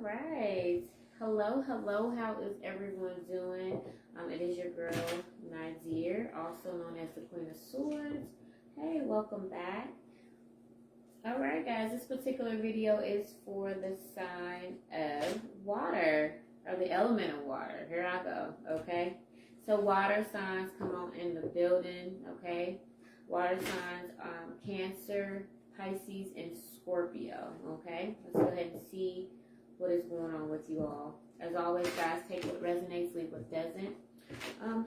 right. Hello, hello. How is everyone doing? It is your girl, Nazir, also known as the Queen of Swords. Hey, welcome back. All right, guys. This particular video is for the sign of water, or the element of water. Here I go, okay? So water signs come on in the building, okay? Water signs, Cancer, Pisces, and Scorpio, okay? Let's go ahead and see what is going on with you all. As always, guys, take what resonates, leave what doesn't.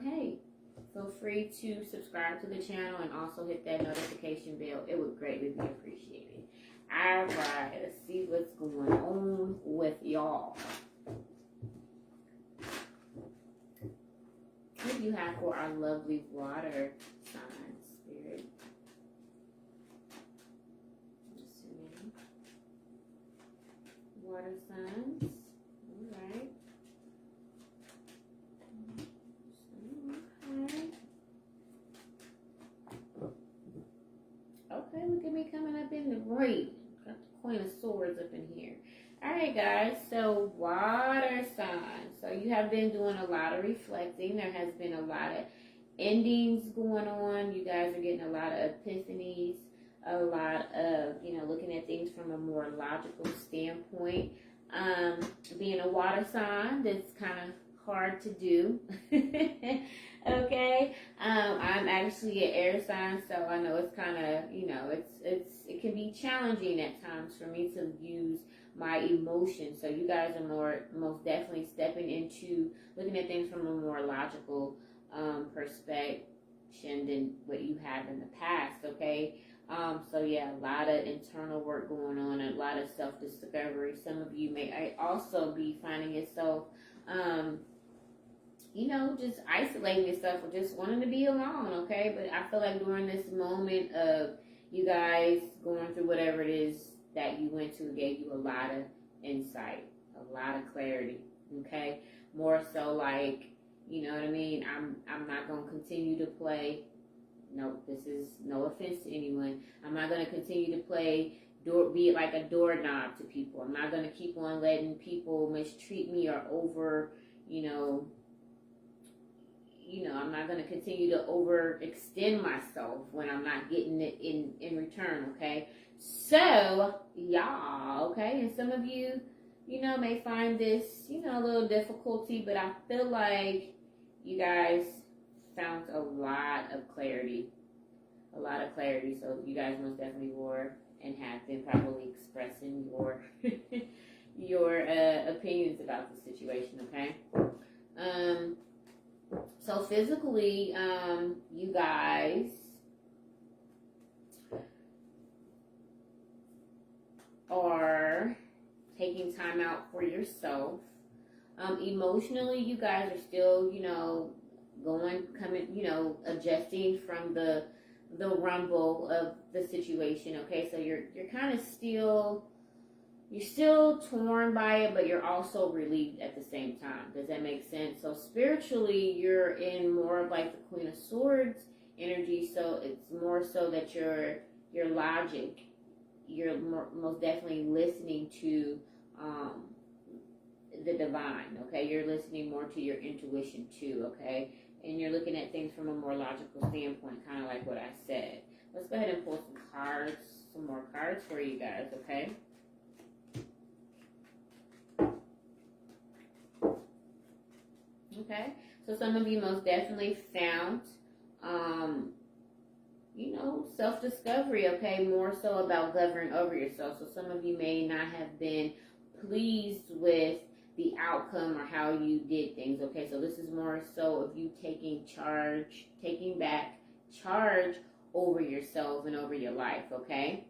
Hey, feel free to subscribe to the channel and also hit that notification bell. It would greatly be appreciated. All right, let's see what's going on with y'all. What do you have for our lovely water signs, Spirit? Water signs. All right. Okay, look at me coming up in the great. Got the Queen of Swords up in here. All right, guys. So water signs. So you have been doing a lot of reflecting. There has been a lot of endings going on. You guys are getting a lot of epiphanies. A lot of, looking at things from a more logical standpoint. Being a water sign, that's kind of hard to do. Okay. I'm actually an air sign, so I know it's kind of, it can be challenging at times for me to use my emotions. So you guys are most definitely stepping into looking at things from a more logical perspective than what you have in the past. Okay. So yeah, a lot of internal work going on, a lot of self-discovery. Some of you may also be finding yourself, just isolating yourself or just wanting to be alone, okay? But I feel like during this moment of you guys going through whatever it is that you went to, it gave you a lot of insight, a lot of clarity, okay? More so like, you know what I mean? I'm not going to continue to play. No, this is no offense to anyone. I'm not going to continue to be like a doorknob to people. I'm not going to keep on letting people mistreat me or I'm not going to continue to overextend myself when I'm not getting it in return, okay? So, y'all, okay? And some of you, may find this, a little difficulty, but I feel like you guys found a lot of clarity. So you guys most definitely were and have been probably expressing your opinions about the situation, okay? So physically, you guys are taking time out for yourself. Emotionally, you guys are still, adjusting from the rumble of the situation, okay? So you're kind of still torn by it, but you're also relieved at the same time. Does that make sense? So spiritually, you're in more of like the Queen of Swords energy, so it's more so that your logic, you're most definitely listening to the divine, okay? You're listening more to your intuition too, okay? And you're looking at things from a more logical standpoint, kind of like what I said. Let's go ahead and pull some more cards for you guys, okay? Okay, so some of you most definitely found, self-discovery, okay? More so about governing over yourself. So some of you may not have been pleased with the outcome or how you did things, okay? So this is more so of you taking back charge over yourself and over your life, okay?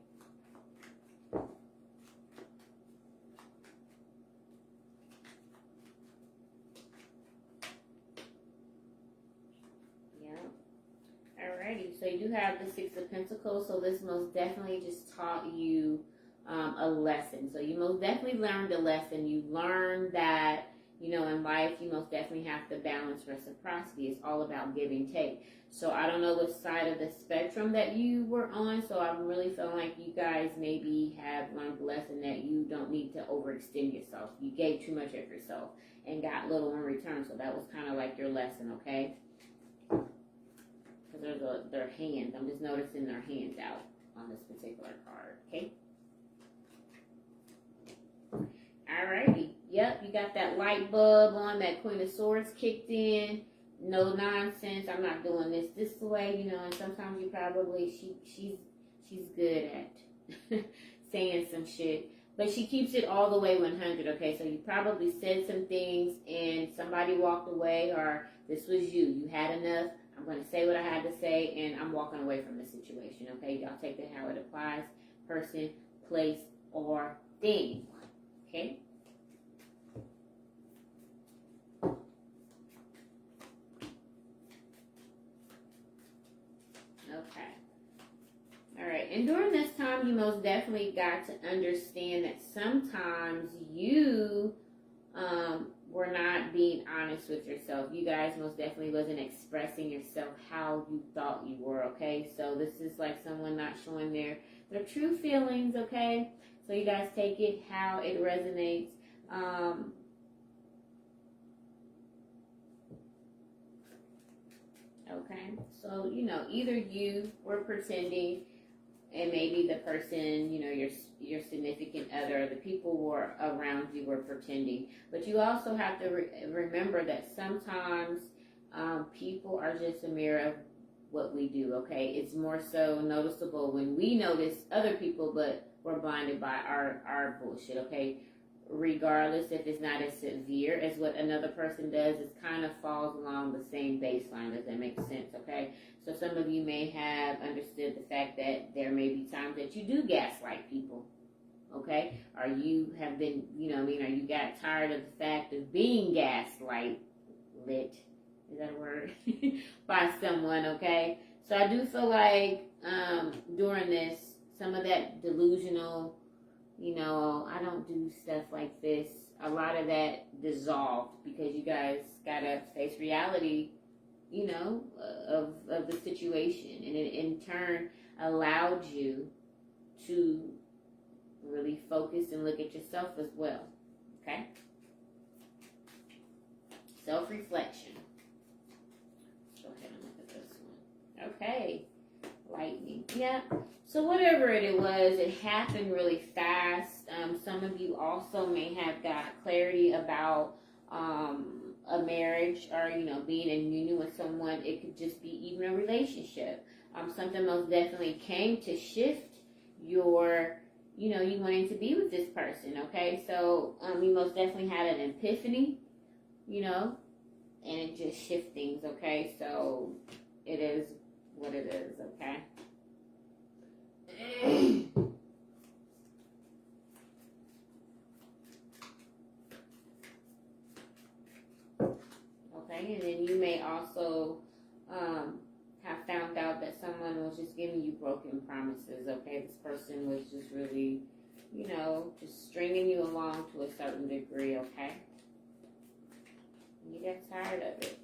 Alrighty, so you do have the Six of Pentacles, so this most definitely just taught you a lesson. So you most definitely learned a lesson. You learned that, you know, in life, you most definitely have to balance reciprocity. It's all about give and take. So I don't know which side of the spectrum that you were on. So I'm really feeling like you guys maybe have learned the lesson that you don't need to overextend yourself. You gave too much of yourself and got little in return. So that was kind of like your lesson, okay? Because there's their hands. I'm just noticing their hands out on this particular card, okay? Alrighty. Yep, you got that light bulb on, that Queen of Swords kicked in. No nonsense. I'm not doing this way, you know. And sometimes you probably she's good at saying some shit, but she keeps it all the way 100. Okay, so you probably said some things and somebody walked away, or this was you. You had enough. I'm going to say what I had to say, and I'm walking away from the situation. Okay, y'all take that how it applies. Person, place, or thing. Okay. Okay. All right. And during this time, you most definitely got to understand that sometimes you were not being honest with yourself. You guys most definitely wasn't expressing yourself how you thought you were, okay? So this is like someone not showing their true feelings, okay? So you guys take it how it resonates. Okay, so, you know, either you were pretending and maybe the person, you know, your significant other, the people were around you were pretending. But you also have to remember that sometimes people are just a mirror of what we do, okay? It's more so noticeable when we notice other people, but we're blinded by our bullshit, okay? Regardless if it's not as severe as what another person does, it kind of falls along the same baseline. Does that make sense? Okay, so some of you may have understood the fact that there may be times that you do gaslight people, okay, or you have been, you know, or you got tired of the fact of being gaslight lit, is that a word, by someone, okay? So I do feel like during this, some of that delusional, you know, I don't do stuff like this, a lot of that dissolved because you guys gotta face reality, you know, of the situation, and it in turn allowed you to really focus and look at yourself as well, okay? Self-reflection. Let's go ahead and look at this one. Okay, lightning, yeah. So whatever it was, it happened really fast. Some of you also may have got clarity about a marriage or, you know, being in union with someone. It could just be even a relationship. Something most definitely came to shift your, you know, you wanting to be with this person, okay? So you most definitely had an epiphany, you know, and it just shifts things, okay? So it is what it is, okay? Okay, and then you may also have found out that someone was just giving you broken promises, okay? This person was just really, you know, just stringing you along to a certain degree, okay? You got tired of it.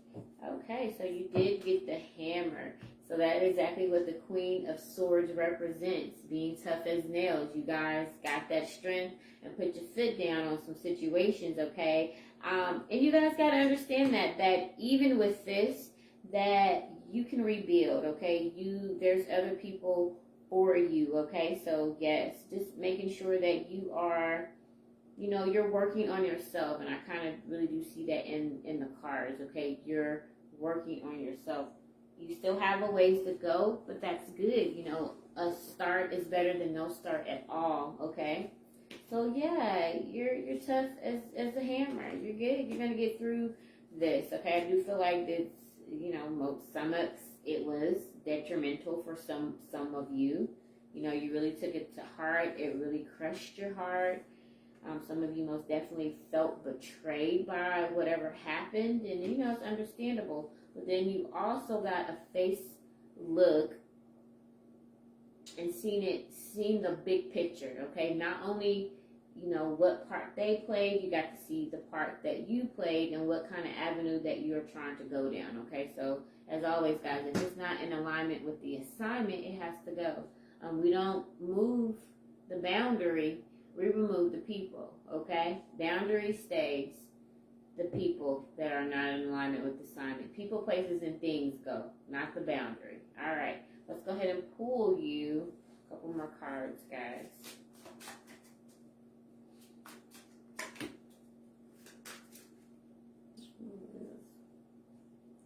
Okay, so you did get the hammer. So that is exactly what the Queen of Swords represents, being tough as nails. You guys got that strength and put your foot down on some situations, okay? And you guys got to understand that even with this, that you can rebuild, okay? There's other people for you, okay? So yes, just making sure that you are, you know, you're working on yourself, and I kind of really do see that in the cards, okay? You're working on yourself. You still have a ways to go, but that's good. You know, a start is better than no start at all, okay? So yeah, you're tough as a hammer. You're good. You're gonna get through this, okay? I do feel like it's, you know, it was detrimental for some of you. You know, you really took it to heart. It really crushed your heart. Some of you most definitely felt betrayed by whatever happened, and you know, it's understandable. But then you also got a face look and seen the big picture, okay? Not only what part they played. You got to see the part that you played and what kind of avenue that you're trying to go down, okay? So, as always, guys, if it's not in alignment with the assignment, it has to go. We don't move the boundary, we remove the people, okay? Boundary stays. The people that are not in alignment with the assignment. People, places, and things go, not the boundary. All right, let's go ahead and pull you a couple more cards, guys.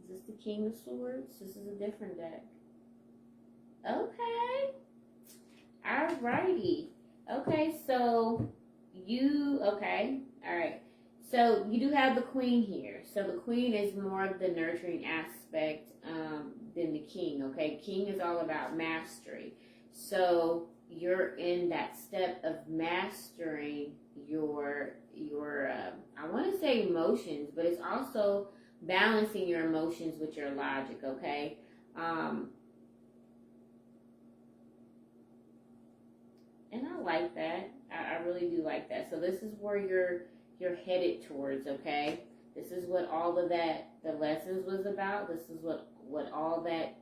Is this the King of Swords? This is a different deck. Okay. All righty. Okay, so okay. All right. So you do have the Queen here. So the Queen is more of the nurturing aspect than the King, okay? King is all about mastery. So you're in that step of mastering your I want to say emotions, but it's also balancing your emotions with your logic, okay? And I like that. I really do like that. So this is where you're headed towards, okay? This is what all of that, the lessons was about. This is what all that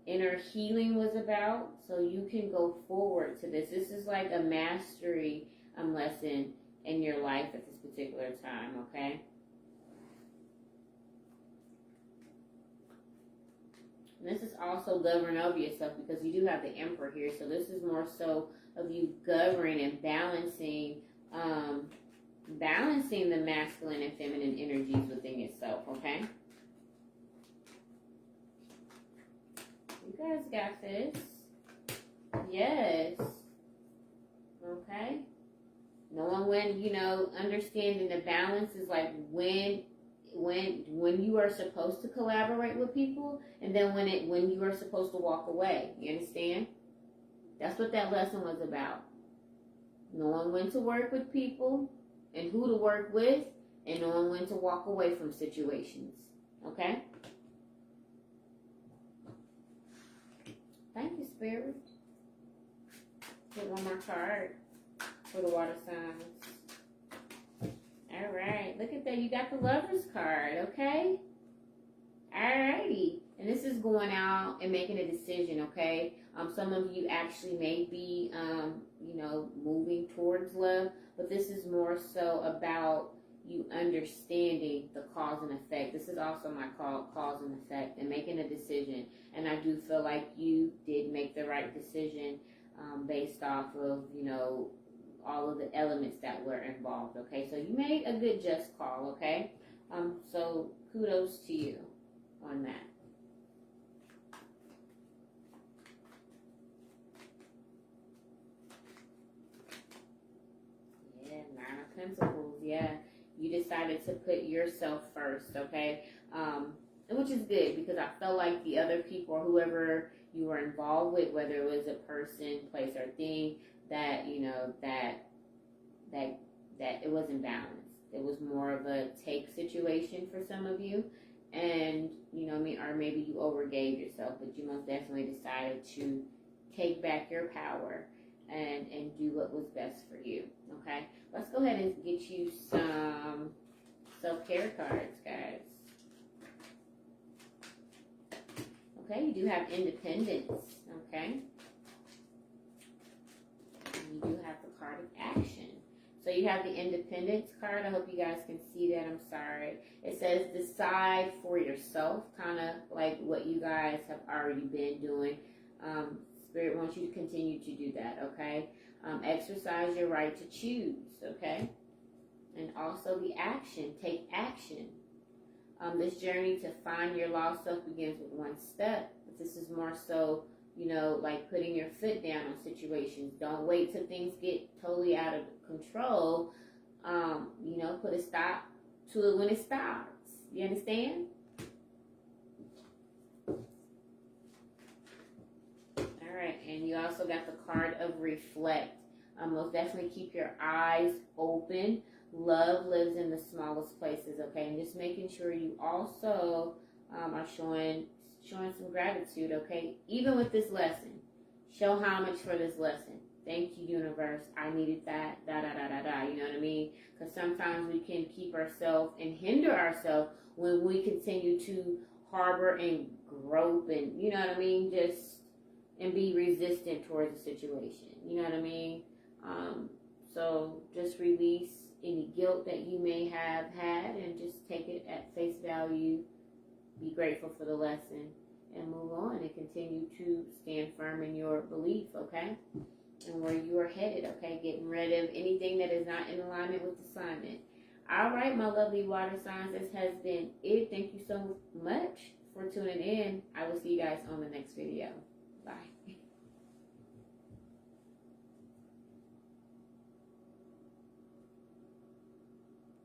inner healing was about. So you can go forward to this. This is like a mastery lesson in your life at this particular time, okay? And this is also govern over yourself because you do have the Emperor here. So this is more so of you governing and balancing the masculine and feminine energies within yourself, okay? You guys got this. Yes. Okay. Knowing when, understanding the balance is like when you are supposed to collaborate with people, and then when you are supposed to walk away. You understand? That's what that lesson was about. Knowing when to work with people and who to work with, and knowing when to walk away from situations. Okay? Thank you, Spirit. Get one more card for the water signs. All right. Look at that. You got the Lover's card, okay? All righty. And this is going out and making a decision, okay? Some of you actually may be, moving towards love, but this is more so about you understanding the cause and effect. This is also my cause and effect and making a decision. And I do feel like you did make the right decision based off of, all of the elements that were involved, okay? So you made a good just call, okay? So kudos to you on that. Yeah, 9 of Pentacles, yeah. You decided to put yourself first, okay? Which is good because I felt like the other people or whoever you were involved with, whether it was a person, place, or thing, that that it wasn't balanced. It was more of a take situation for some of you, and or maybe you overgave yourself, but you most definitely decided to take back your power and do what was best for you. Okay, let's go ahead and get you some self-care cards, guys. Okay, you do have independence. Okay. You do have the card of action. So you have the independence card. I hope you guys can see that. I'm sorry. It says decide for yourself, kind of like what you guys have already been doing. Spirit wants you to continue to do that, okay? Exercise your right to choose, okay? And also the action. Take action. This journey to find your lost self begins with one step. But this is more so, like putting your foot down on situations. Don't wait till things get totally out of control. Put a stop to it when it stops. You understand? All right, and you also got the card of reflect. Most definitely keep your eyes open. Love lives in the smallest places, okay? And just making sure you also are showing some gratitude, okay? Even with this lesson, show homage for this lesson. Thank you, universe. I needed that. Da da da da da. You know what I mean? Because sometimes we can keep ourselves and hinder ourselves when we continue to harbor and grope and, you know what I mean? And be resistant towards the situation. You know what I mean? So just release any guilt that you may have had and just take it at face value. Be grateful for the lesson and move on and continue to stand firm in your belief, okay? And where you are headed, okay? Getting rid of anything that is not in alignment with assignment. All right, my lovely water signs, this has been it. Thank you so much for tuning in. I will see you guys on the next video. Bye.